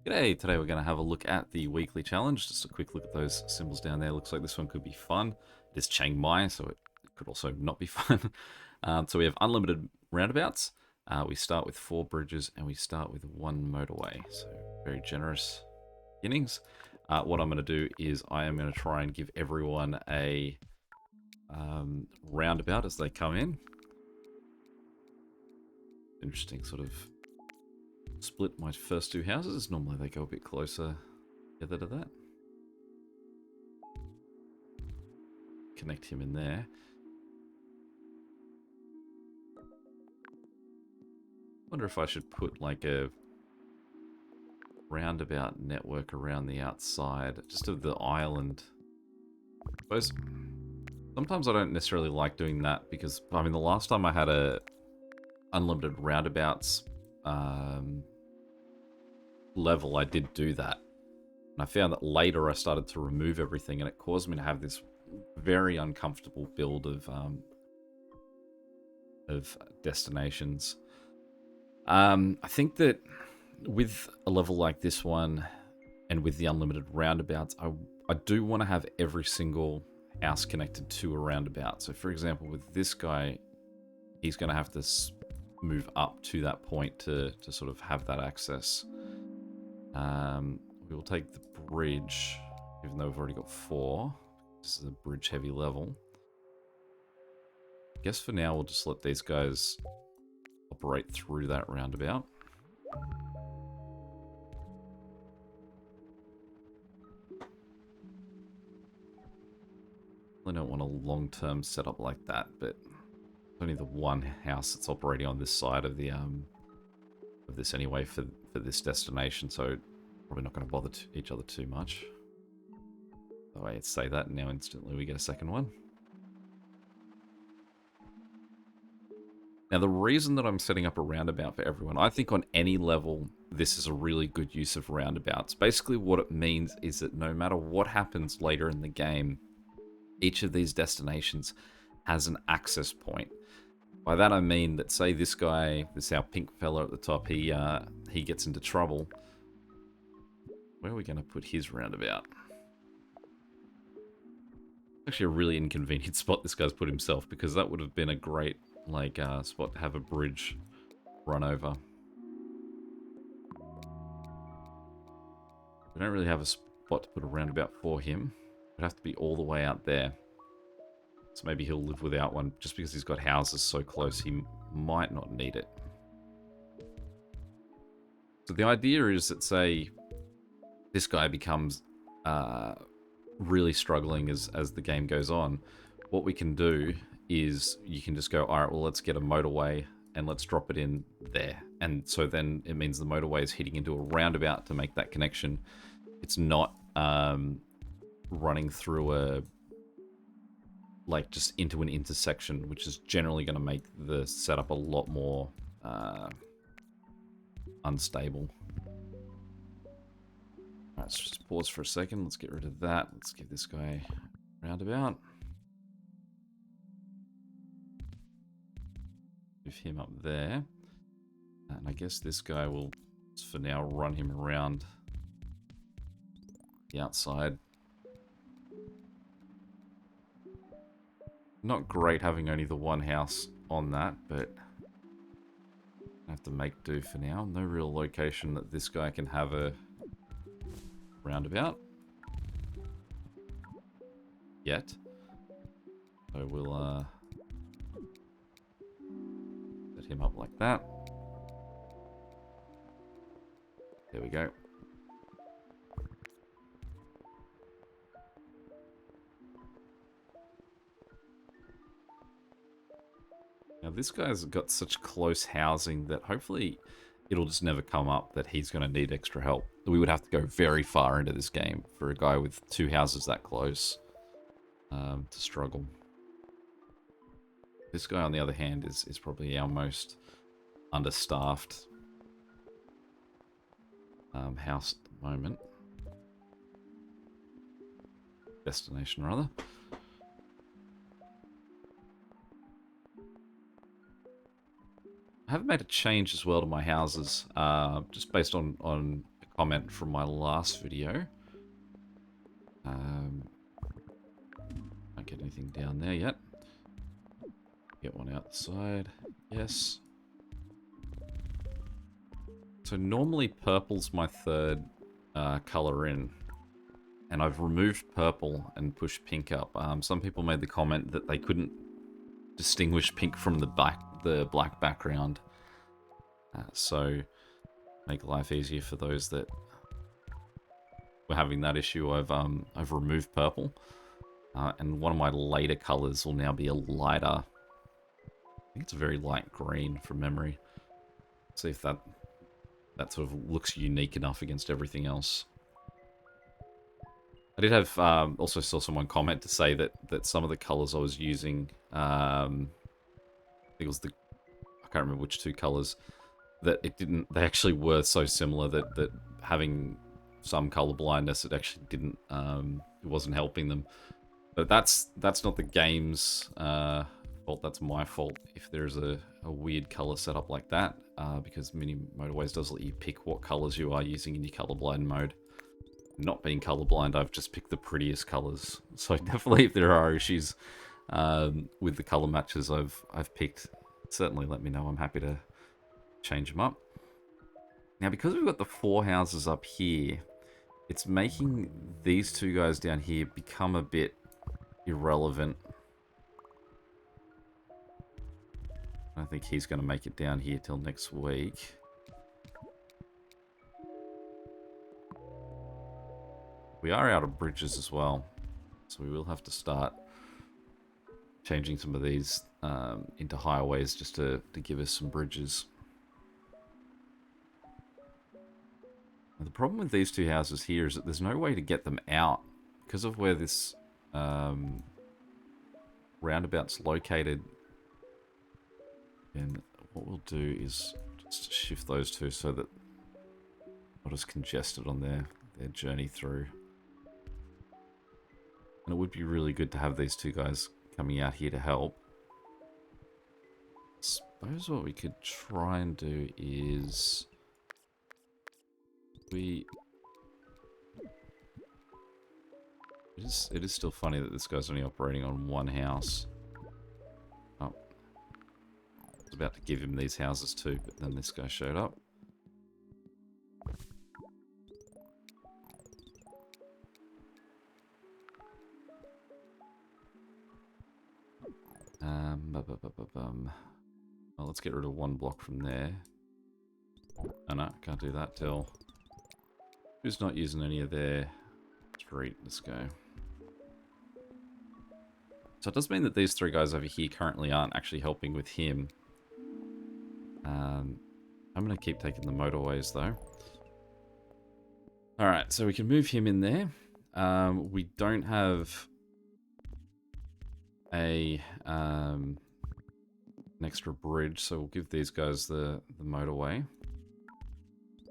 G'day, today we're going to have a look at the weekly challenge. Just a quick look at those symbols down there. Looks like this one could be fun. It is Chiang Mai, so it could also not be fun. So we have unlimited roundabouts. We start with 4 bridges and we start with 1 motorway. So very generous beginnings. What I'm going to do is I am going to try and give everyone a roundabout as they come in. Interesting sort of split my first 2 houses. Normally they go a bit closer together to that. Connect him in there. Wonder if I should put like a roundabout network around the outside, just of the island. I suppose sometimes I don't necessarily like doing that because, I mean, the last time I had a unlimited roundabouts level, I did do that. And I found that later I started to remove everything and it caused me to have this very uncomfortable build of destinations. I think that with a level like this one and with the unlimited roundabouts, I do want to have every single house connected to a roundabout. So for example, with this guy, he's going to have to move up to that point to sort of have that access. We will take the bridge, even though we've already got 4. This is a bridge heavy level. I guess for now we'll just let these guys operate through that roundabout. I don't want a long-term setup like that, but only the one house that's operating on this side of the of this anyway for this destination, so probably not going to bother each other too much. The way it's say that, and now instantly we get a second one. Now the reason that I'm setting up a roundabout for everyone, I think on any level this is a really good use of roundabouts. Basically what it means is that no matter what happens later in the game, each of these destinations has an access point. By that I mean that, say this guy, this our pink fella at the top, he gets into trouble. Where are we going to put his roundabout? Actually a really inconvenient spot this guy's put himself, because that would have been a great spot to have a bridge run over. We don't really have a spot to put a roundabout for him. It'd have to be all the way out there. So maybe he'll live without one, just because he's got houses so close he might not need it. So the idea is that, say, this guy becomes really struggling as the game goes on, what we can do is you can just go, alright, well, let's get a motorway and let's drop it in there. And so then it means the motorway is hitting into a roundabout to make that connection. It's not running through just into an intersection, which is generally going to make the setup a lot more unstable. Alright, let's just pause for a second. Let's get rid of that. Let's give this guy a roundabout. Move him up there. And I guess this guy will, for now, run him around the outside. Not great having only the one house on that, but I have to make do for now. No real location that this guy can have a roundabout yet. So we'll set him up like that. There we go. Now this guy's got such close housing that hopefully it'll just never come up that he's going to need extra help. We would have to go very far into this game for a guy with 2 houses that close to struggle. This guy, on the other hand, is probably our most understaffed house at the moment. Destination, rather. I haven't made a change as well to my houses, just based on comment from my last video. Don't get anything down there yet. Get one out the side. Yes. So normally purple's my third color in. And I've removed purple and pushed pink up. Some people made the comment that they couldn't distinguish pink from the black background. So make life easier for those that were having that issue. I've removed purple, and one of my later colors will now be a lighter. I think it's a very light green from memory. See if that sort of looks unique enough against everything else. I did have also saw someone comment to say that some of the colors I was using, I think it was I can't remember which two colors, that they actually were so similar that having some color blindness, it actually didn't, it wasn't helping them. But that's not the game's fault, that's my fault if there's a weird color setup like that, because Mini Motorways does let you pick what colors you are using in your colorblind mode. Not being colorblind, I've just picked the prettiest colors. So definitely if there are issues with the color matches I've picked, certainly let me know. I'm happy to change them up. Now, because we've got the 4 houses up here, it's making these 2 guys down here become a bit irrelevant. I don't think he's going to make it down here till next week. We are out of bridges as well, so we will have to start changing some of these into highways just to give us some bridges. Now, the problem with these 2 houses here is that there's no way to get them out because of where this roundabout's located. And what we'll do is just shift those 2 so that not as congested on their journey through. And it would be really good to have these 2 guys coming out here to help. I suppose what we could try and do is it is still funny that this guy's only operating on 1 house. Oh, I was about to give him these houses too, but then this guy showed up. Well, let's get rid of 1 block from there. Oh no, can't do that till... Who's not using any of their street? Let's go. So it does mean that these 3 guys over here currently aren't actually helping with him. I'm going to keep taking the motorways though. Alright, so we can move him in there. We don't have an extra bridge, so we'll give these guys the motorway.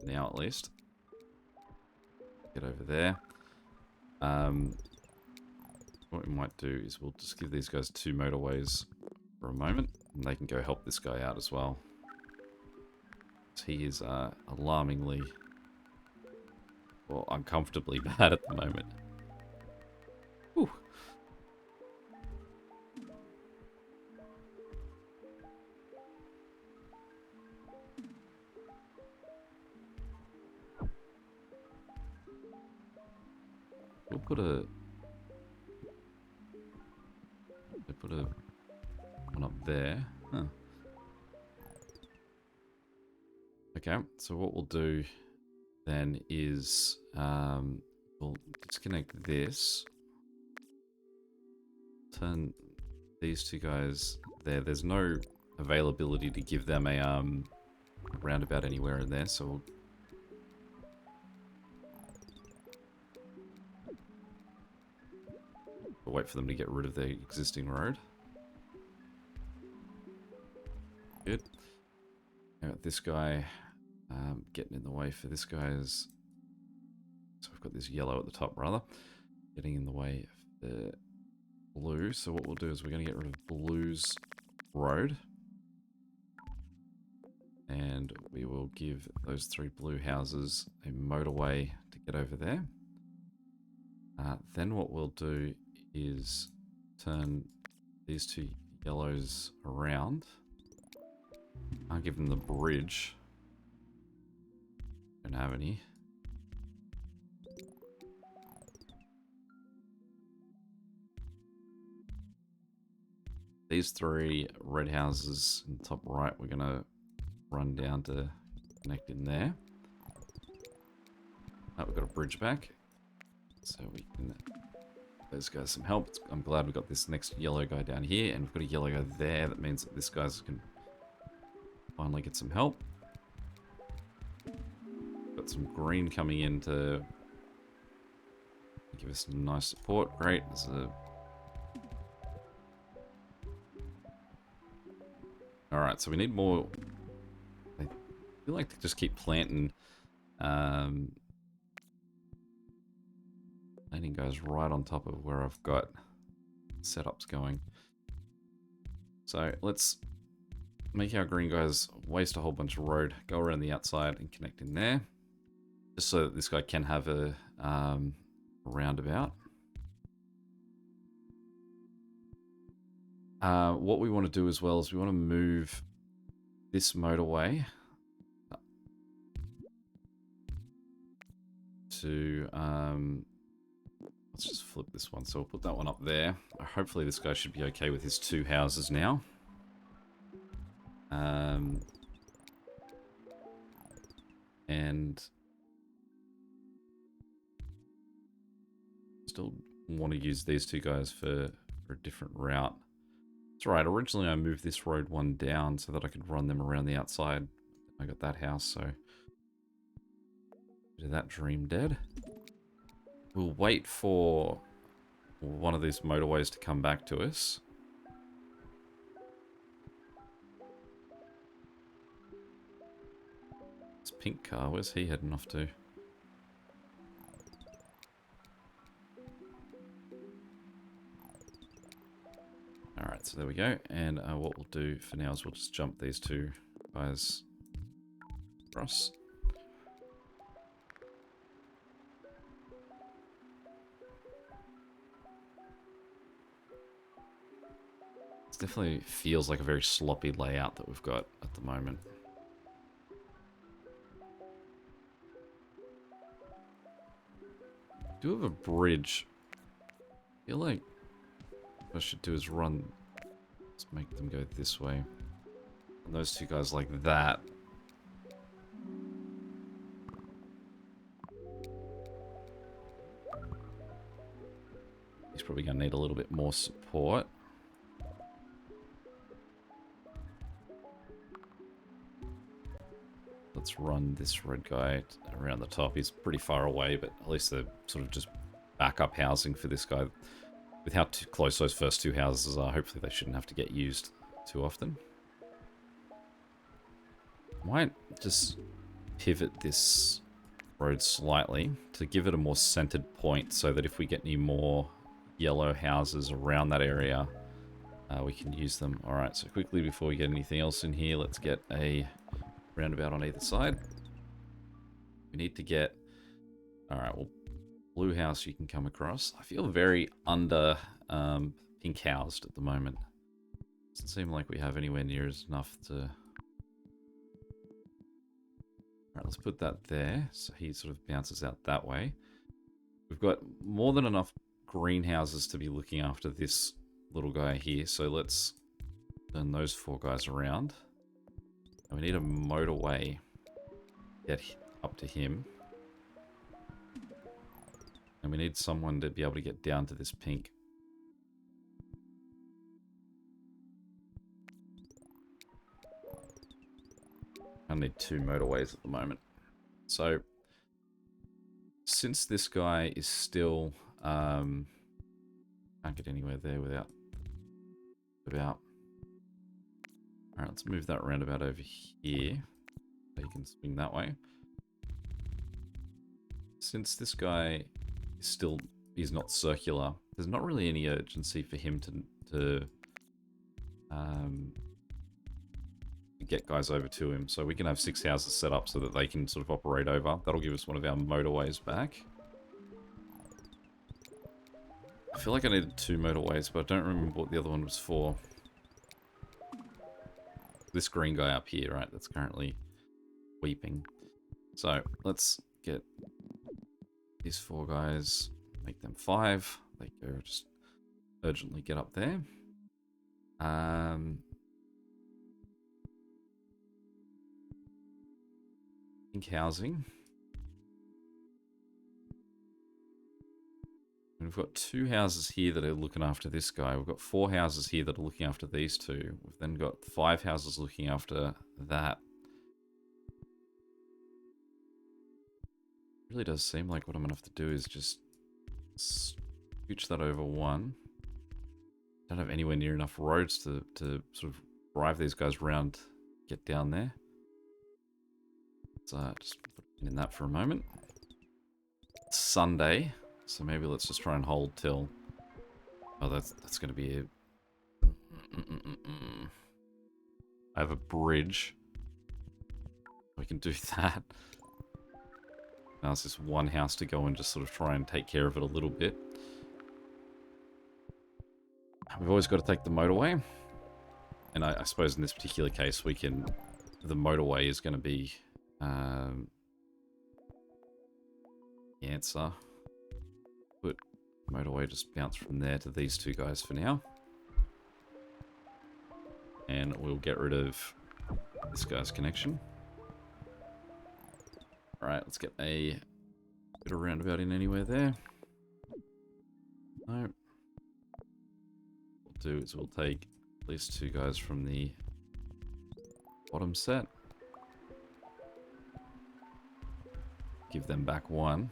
Now at least. Get over there. What we might do is we'll just give these guys 2 motorways for a moment, and they can go help this guy out as well. He is alarmingly, well, uncomfortably bad at the moment. Whew. We'll put one up there. Huh. Okay, so what we'll do then is we'll disconnect this. Turn these 2 guys there. There's no availability to give them a roundabout anywhere in there, so we'll wait for them to get rid of their existing road. Good. Now this guy getting in the way for this guy's... So we've got this yellow at the top, rather. Getting in the way of the blue. So what we'll do is we're going to get rid of blue's road. And we will give those 3 blue houses a motorway to get over there. Then what we'll do is turn these 2 yellows around. I'll give them the bridge. Don't have any. These 3 red houses in the top right, we're going to run down to connect in there. Oh, we've got a bridge back. So we can give those guys some help. I'm glad we got this next yellow guy down here, and we've got a yellow guy there. That means that this guy's can finally get some help. Got some green coming in to give us some nice support. Great. There's a... Alright, so we need more... I feel like to just keep planting... Planting goes right on top of where I've got setups going. So let's make our green guys waste a whole bunch of road, go around the outside and connect in there. Just so that this guy can have a roundabout. What we want to do as well is we want to move this motorway to... let's just flip this one. So we'll put that one up there. Hopefully this guy should be okay with his 2 houses now. And still want to use these 2 guys for a different route. That's right. Originally I moved this road one down so that I could run them around the outside. I got that house, so bit of that dream dead. We'll wait for one of these motorways to come back to us. This pink car, where's he heading off to? Alright, so there we go. And what we'll do for now is we'll just jump these 2 guys across. It definitely feels like a very sloppy layout that we've got at the moment. I do have a bridge. I feel like what I should do is run... Let's make them go this way. And those 2 guys like that. He's probably going to need a little bit more support. Let's run this red guy around the top. He's pretty far away, but at least they're sort of just backup housing for this guy. With how close those first 2 houses are, hopefully they shouldn't have to get used too often. Might just pivot this road slightly to give it a more centered point so that if we get any more yellow houses around that area, we can use them. Alright, so quickly before we get anything else in here, let's get a roundabout on either side. We need to get... Alright, well, blue house you can come across. I feel very under pink housed at the moment. Doesn't seem like we have anywhere near enough to... Alright, let's put that there so he sort of bounces out that way. We've got more than enough greenhouses to be looking after this little guy here, so let's turn those 4 guys around. And we need a motorway to get up to him. And we need someone to be able to get down to this pink. I need 2 motorways at the moment. So, since this guy is still... can't get anywhere there without... Alright, let's move that roundabout over here. So you can swing that way. Since this guy still is not circular, there's not really any urgency for him to get guys over to him. So we can have 6 houses set up so that they can sort of operate over. That'll give us one of our motorways back. I feel like I needed 2 motorways, but I don't remember what the other one was for. This green guy up here, right, that's currently weeping. So let's get these 4 guys, make them 5. They go just urgently get up there. I think housing. And we've got 2 houses here that are looking after this guy. We've got 4 houses here that are looking after these 2. We've then got 5 houses looking after that. It really does seem like what I'm going to have to do is just scooch that over 1. Don't have anywhere near enough roads to sort of drive these guys around, get down there. So just put in that for a moment. It's Sunday, so maybe let's just try and hold till... Oh, that's going to be a... I have a bridge. We can do that. Now it's just 1 house to go and just sort of try and take care of it a little bit. We've always got to take the motorway. And I suppose in this particular case, we can... The motorway is going to be... the answer. But motorway just bounce from there to these 2 guys for now. And we'll get rid of this guy's connection. Alright, let's get a bit of roundabout in anywhere there. No. What we'll do is we'll take at least 2 guys from the bottom set. Give them back 1.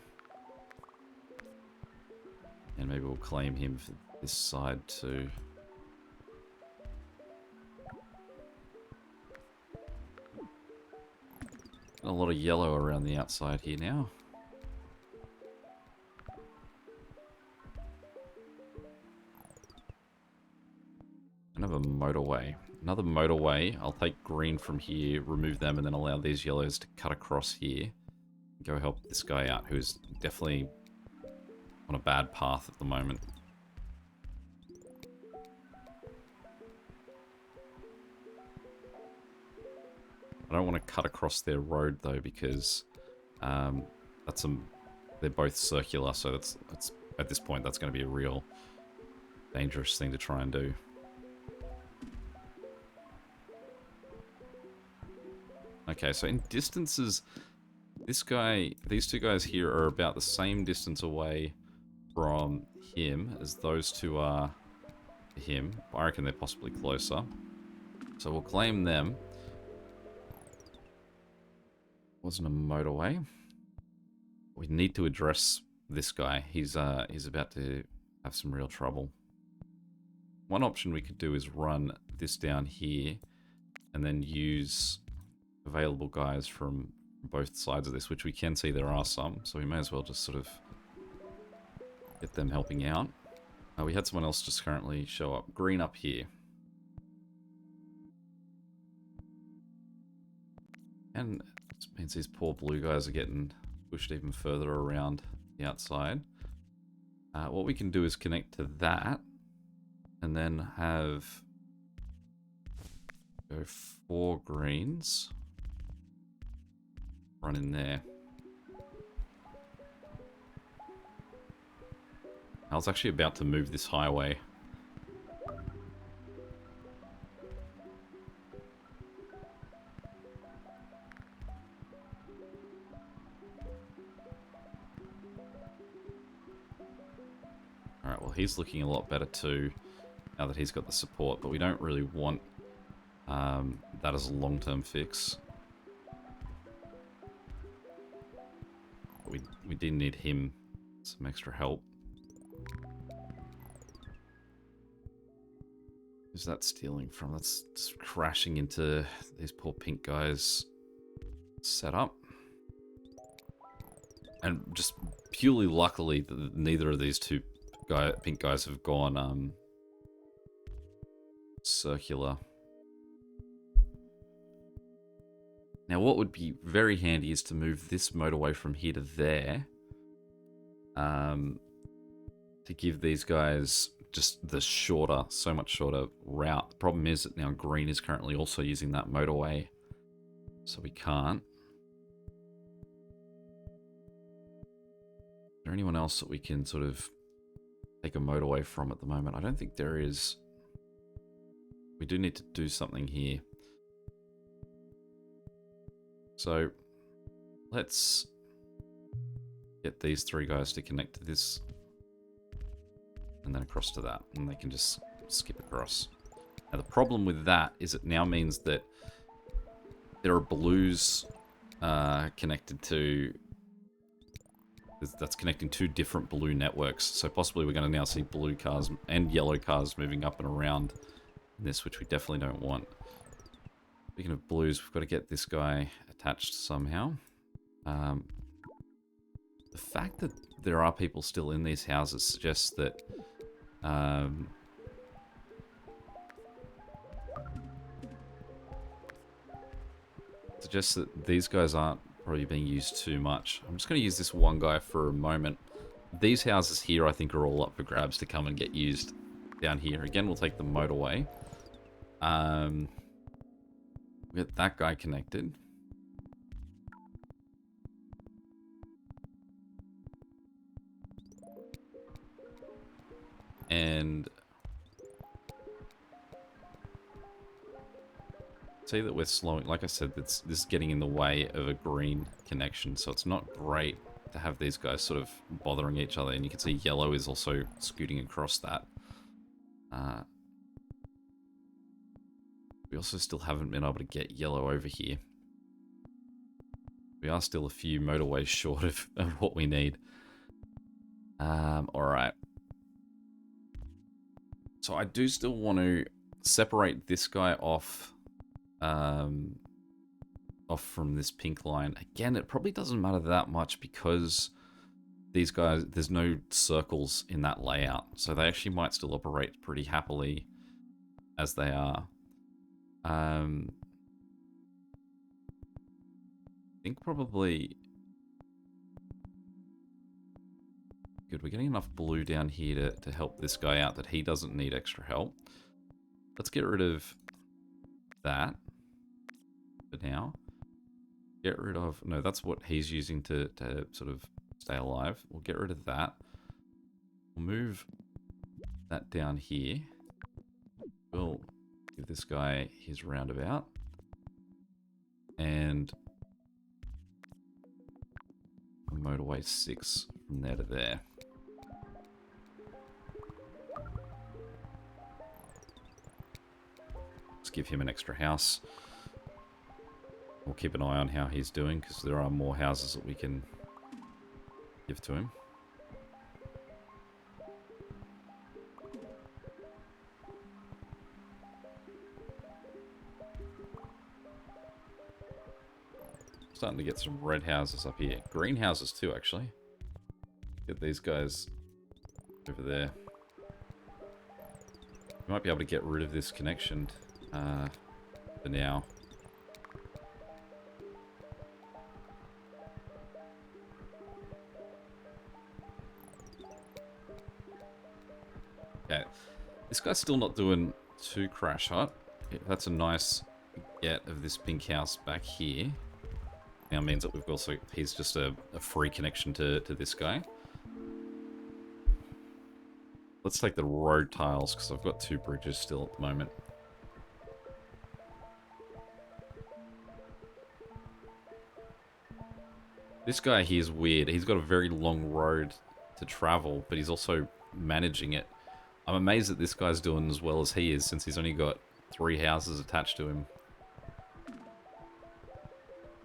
And maybe we'll claim him for this side too. A lot of yellow around the outside here now. Another motorway. Another motorway. I'll take green from here, remove them, and then allow these yellows to cut across here. Go help this guy out, who's definitely on a bad path at the moment. I don't want to cut across their road though, because they're both circular, so that's at this point that's going to be a real dangerous thing to try and do. Okay, so in distances, these 2 guys here are about the same distance away from him as those 2 are to him. I reckon they're possibly closer. So we'll claim them. Wasn't a motorway. We need to address this guy. He's about to have some real trouble. One option we could do is run this down here and then use available guys from both sides of this, which we can see there are some, so we may as well just sort of get them helping out. We had someone else just currently show up. Green up here. And this means these poor blue guys are getting pushed even further around the outside. What we can do is connect to that and then have go 4 greens run in there. I was actually about to move this highway. Alright, well he's looking a lot better too, now that he's got the support, but we don't really want that as a long-term fix. We did need him some extra help. Who's that stealing from? That's just crashing into these poor pink guys' setup. And just purely luckily, neither of these 2 pink guys have gone circular. Now, what would be very handy is to move this motorway from here to there. To give these guys just the shorter, so much shorter route. The problem is that now green is currently also using that motorway, so we can't. Is there anyone else that we can sort of take a motorway from at the moment? I don't think there is. We do need to do something here. So let's get these three guys to connect to this and then across to that, and they can just skip across. Now the problem with that is it now means that there are blues connected to, that's connecting two different blue networks, so possibly we're going to now see blue cars and yellow cars moving up and around in this, which we definitely don't want. Speaking of blues, we've got to get this guy attached somehow. The fact that there are people still in these houses suggests that these guys aren't probably being used too much. I'm just going to use this one guy for a moment. These houses here, I think, are all up for grabs to come and get used down here. Again, we'll take the motorway. We'll get that guy connected. And see that we're slowing. Like I said, this is getting in the way of a green connection, so it's not great to have these guys sort of bothering each other. And you can see yellow is also scooting across that. We also still haven't been able to get yellow over here. We are still a few motorways short of what we need. Alright. So I do still want to separate this guy off from this pink line. Again, it probably doesn't matter that much because these guys, there's no circles in that layout. So they actually might still operate pretty happily as they are. I think probably... Good, we're getting enough blue down here to help this guy out that he doesn't need extra help. Let's get rid of that for now. Get rid of... No, that's what he's using to sort of stay alive. We'll get rid of that. We'll move that down here. We'll give this guy his roundabout. And motorway 6 from there to there. Let's give him an extra house. We'll keep an eye on how he's doing because there are more houses that we can give to him. Starting to get some red houses up here. Green houses too, actually. Get these guys over there. We might be able to get rid of this connection for now. Okay, this guy's still not doing too crash hot. That's a nice get of this pink house back here. Now means that we've also, he's just a free connection to this guy. Let's take the road tiles because I've got 2 bridges still at the moment. This guy here is weird. He's got a very long road to travel, but he's also managing it. I'm amazed that this guy's doing as well as he is since he's only got 3 houses attached to him.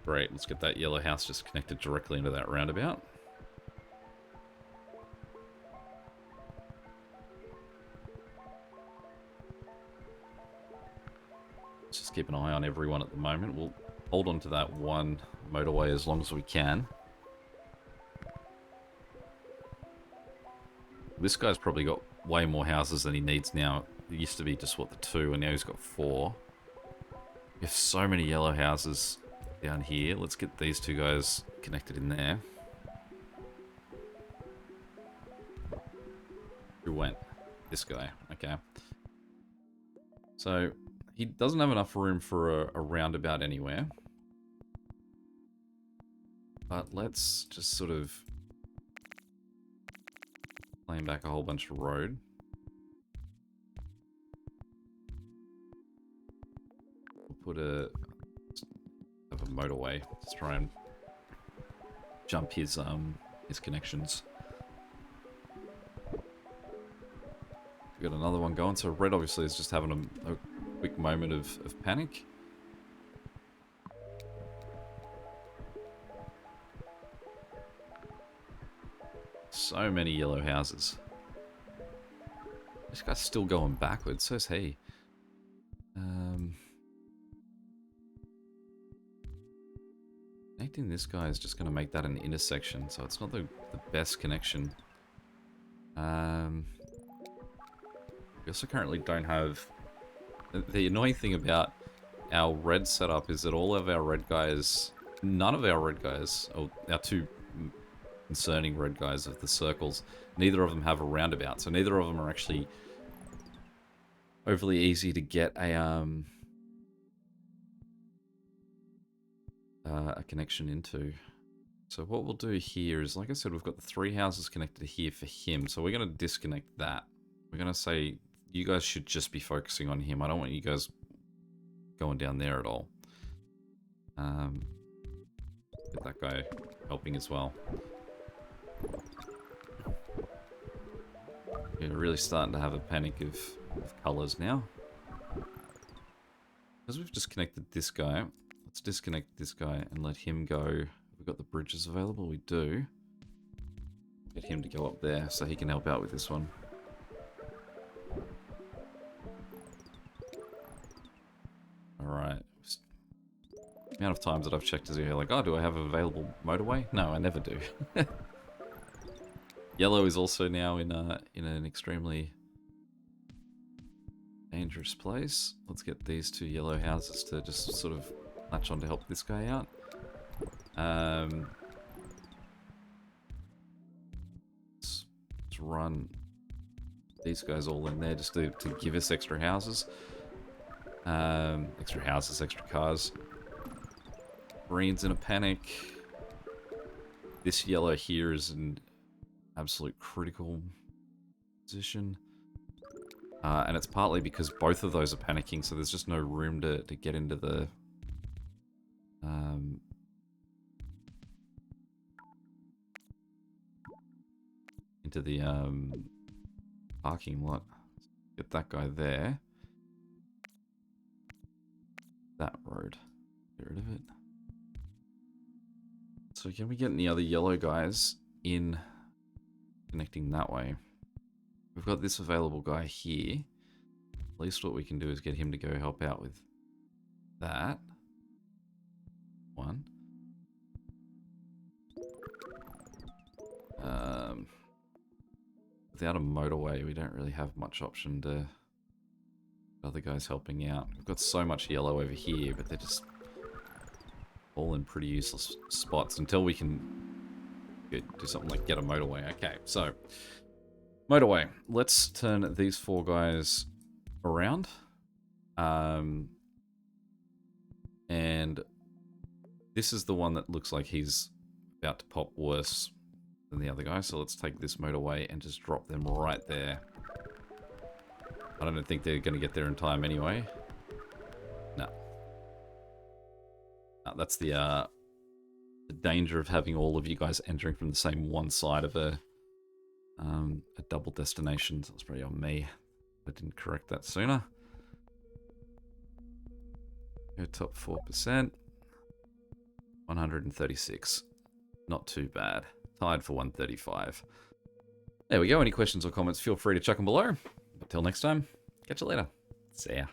Great, let's get that yellow house just connected directly into that roundabout. Let's just keep an eye on everyone at the moment. We'll hold on to that one motorway as long as we can. This guy's probably got way more houses than he needs now. It used to be just, what, the 2, and now he's got 4. We have so many yellow houses down here. Let's get these two guys connected in there. Who went? This guy. Okay. So, he doesn't have enough room for a roundabout anywhere. But let's just sort of claim back a whole bunch of road. We'll put have a motorway to try and jump his connections. We got another one going. So red obviously is just having a quick moment of panic. So many yellow houses. This guy's still going backwards, so's he. Connecting this guy is just going to make that an intersection, so it's not the best connection. We also currently don't have... The annoying thing about our red setup is that all of our red guys... None of our red guys, or our two concerning red guys of the circles, neither of them have a roundabout, so neither of them are actually overly easy to get a connection into. So what we'll do here is, like I said, we've got the 3 houses connected here for him, so we're going to disconnect that. We're going to say, you guys should just be focusing on him. I don't want you guys going down there at all. Get that guy helping as well. We're really starting to have a panic of colours now. Because we've just connected this guy, let's disconnect this guy and let him go. We've got the bridges available, we do. Get him to go up there so he can help out with this one. Alright. The amount of times that I've checked is here like, oh, do I have an available motorway? No, I never do. Yellow is also now in an extremely dangerous place. Let's get these 2 yellow houses to just sort of latch on to help this guy out. Let's run these guys all in there just to give us extra houses. Extra houses, extra cars. Green's in a panic. This yellow here is an absolute critical position. And it's partly because both of those are panicking, so there's just no room to get into the... parking lot. Get that guy there. That road. Get rid of it. So can we get any other yellow guys in connecting that way? We've got this available guy here. At least what we can do is get him to go help out with that. One. Without a motorway, we don't really have much option to other guys helping out. We've got so much yellow over here, but they're just all in pretty useless spots until we can do something like get a motorway. Okay, so motorway. Let's turn these 4 guys around. And this is the one that looks like he's about to pop worse than the other guy. So let's take this motorway and just drop them right there. I don't think they're going to get there in time anyway. No. That's the danger of having all of you guys entering from the same one side of a double destination. So it's probably on me. I didn't correct that sooner. Go top 4%. 136. Not too bad. Tied for 135. There we go. Any questions or comments, feel free to chuck them below. But till next time, catch you later. See ya.